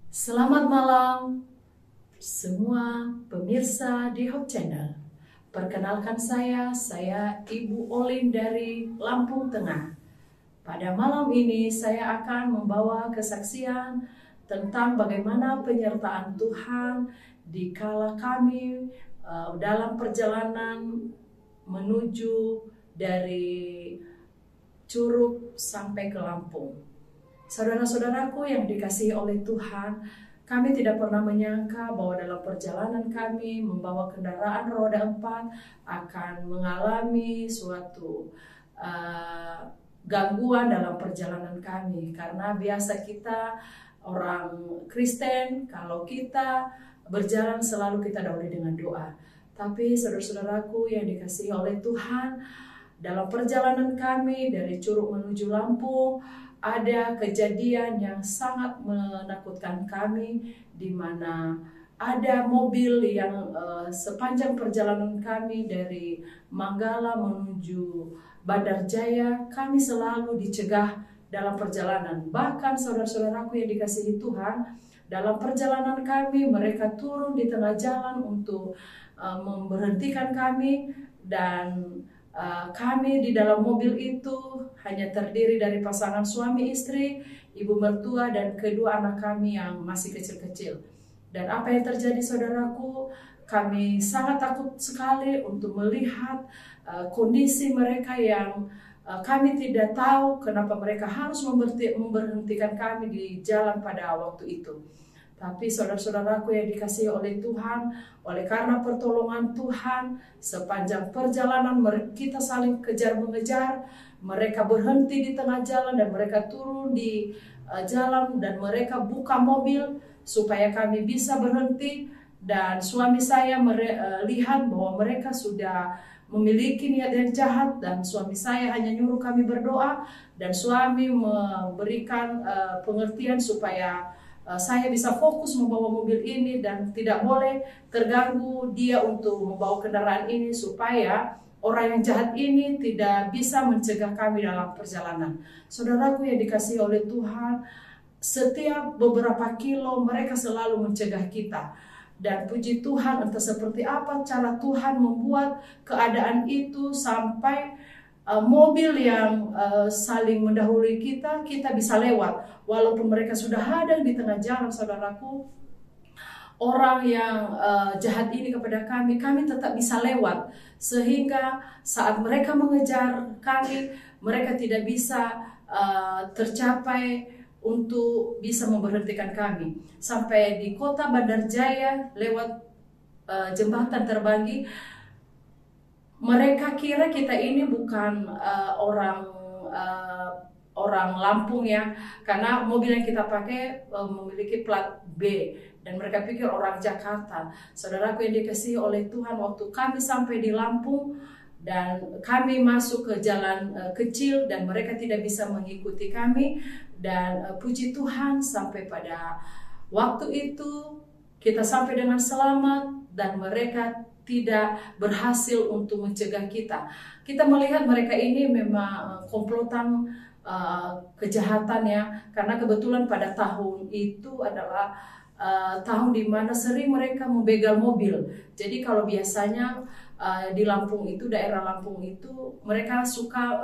Selamat malam semua pemirsa di Hope Channel. Perkenalkan saya Ibu Olin dari Lampung Tengah. Pada malam ini saya akan membawa kesaksian tentang bagaimana penyertaan Tuhan di kala kami dalam perjalanan menuju dari Curug sampai ke Lampung. Saudara-saudaraku yang dikasihi oleh Tuhan, kami tidak pernah menyangka bahwa dalam perjalanan kami membawa kendaraan roda 4 akan mengalami suatu gangguan dalam perjalanan kami. Karena biasa kita orang Kristen, kalau kita berjalan selalu kita dahului dengan doa. Tapi saudara-saudaraku yang dikasihi oleh Tuhan, dalam perjalanan kami dari Curug menuju Lampung, ada kejadian yang sangat menakutkan kami, di mana ada mobil yang sepanjang perjalanan kami dari Manggala menuju Bandar Jaya, kami selalu dicegah dalam perjalanan. Bahkan saudara-saudaraku yang dikasihi Tuhan, dalam perjalanan kami mereka turun di tengah jalan untuk memberhentikan kami, dan kami di dalam mobil itu hanya terdiri dari pasangan suami istri, ibu mertua, dan kedua anak kami yang masih kecil-kecil. Dan apa yang terjadi saudaraku, kami sangat takut sekali untuk melihat kondisi mereka yang kami tidak tahu kenapa mereka harus memberhentikan kami di jalan pada waktu itu. Tapi saudara-saudaraku yang dikasihi oleh Tuhan, oleh karena pertolongan Tuhan, sepanjang perjalanan kita saling kejar-mengejar, mereka berhenti di tengah jalan dan mereka turun di jalan dan mereka buka mobil supaya kami bisa berhenti. Dan suami saya melihat bahwa mereka sudah memiliki niat yang jahat, dan suami saya hanya nyuruh kami berdoa, dan suami memberikan pengertian supaya saya bisa fokus membawa mobil ini dan tidak boleh terganggu dia untuk membawa kendaraan ini, supaya orang yang jahat ini tidak bisa mencegah kami dalam perjalanan. Saudaraku yang dikasihi oleh Tuhan, setiap beberapa kilo mereka selalu mencegah kita. Dan puji Tuhan, entah seperti apa cara Tuhan membuat keadaan itu sampai mobil yang saling mendahului kita bisa lewat. Walaupun mereka sudah hadang di tengah jalan, saudaraku, orang yang jahat ini kepada kami tetap bisa lewat. Sehingga saat mereka mengejar kami, mereka tidak bisa tercapai untuk bisa memberhentikan kami. Sampai di kota Bandar Jaya lewat jembatan Terbanggi, mereka kira kita ini bukan orang Lampung ya, karena mobil yang kita pakai memiliki plat B, dan mereka pikir orang Jakarta. Saudaraku yang dikasihi oleh Tuhan, waktu kami sampai di Lampung dan kami masuk ke jalan kecil dan mereka tidak bisa mengikuti kami, dan puji Tuhan sampai pada waktu itu kita sampai dengan selamat dan mereka tidak berhasil untuk mencegah kita. Kita melihat mereka ini memang komplotan kejahatan ya, karena kebetulan pada tahun itu adalah tahun di mana sering mereka membegal mobil. Jadi kalau biasanya di Lampung itu, daerah Lampung itu, mereka suka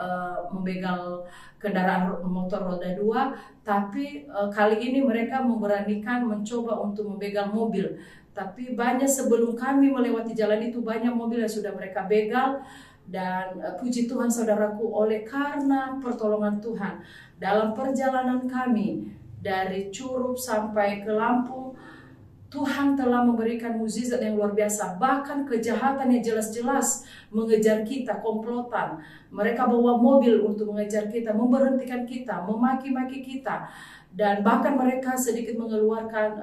membegal kendaraan motor roda 2, tapi kali ini mereka memberanikan mencoba untuk membegal mobil. Tapi banyak sebelum kami melewati jalan itu, banyak mobil yang sudah mereka begal. Dan puji Tuhan saudaraku, oleh karena pertolongan Tuhan dalam perjalanan kami dari Curug sampai ke Lampung, Tuhan telah memberikan mukjizat yang luar biasa. Bahkan kejahatan yang jelas-jelas mengejar kita, komplotan. Mereka bawa mobil untuk mengejar kita, memberhentikan kita, memaki-maki kita. Dan bahkan mereka sedikit mengeluarkan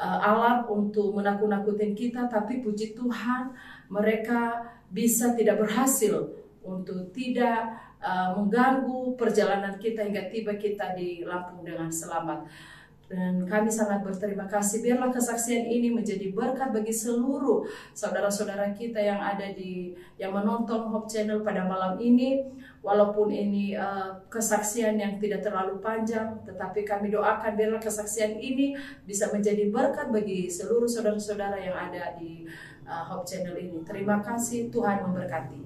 alat untuk menakut-nakutin kita, tapi puji Tuhan mereka bisa tidak berhasil untuk tidak mengganggu perjalanan kita hingga tiba kita di Lampung dengan selamat. Dan kami sangat berterima kasih. Biarlah kesaksian ini menjadi berkat bagi seluruh saudara-saudara kita yang ada yang menonton Hope Channel pada malam ini. Walaupun ini kesaksian yang tidak terlalu panjang, tetapi kami doakan biarlah kesaksian ini bisa menjadi berkat bagi seluruh saudara-saudara yang ada di Hope Channel ini. Terima kasih, Tuhan memberkati.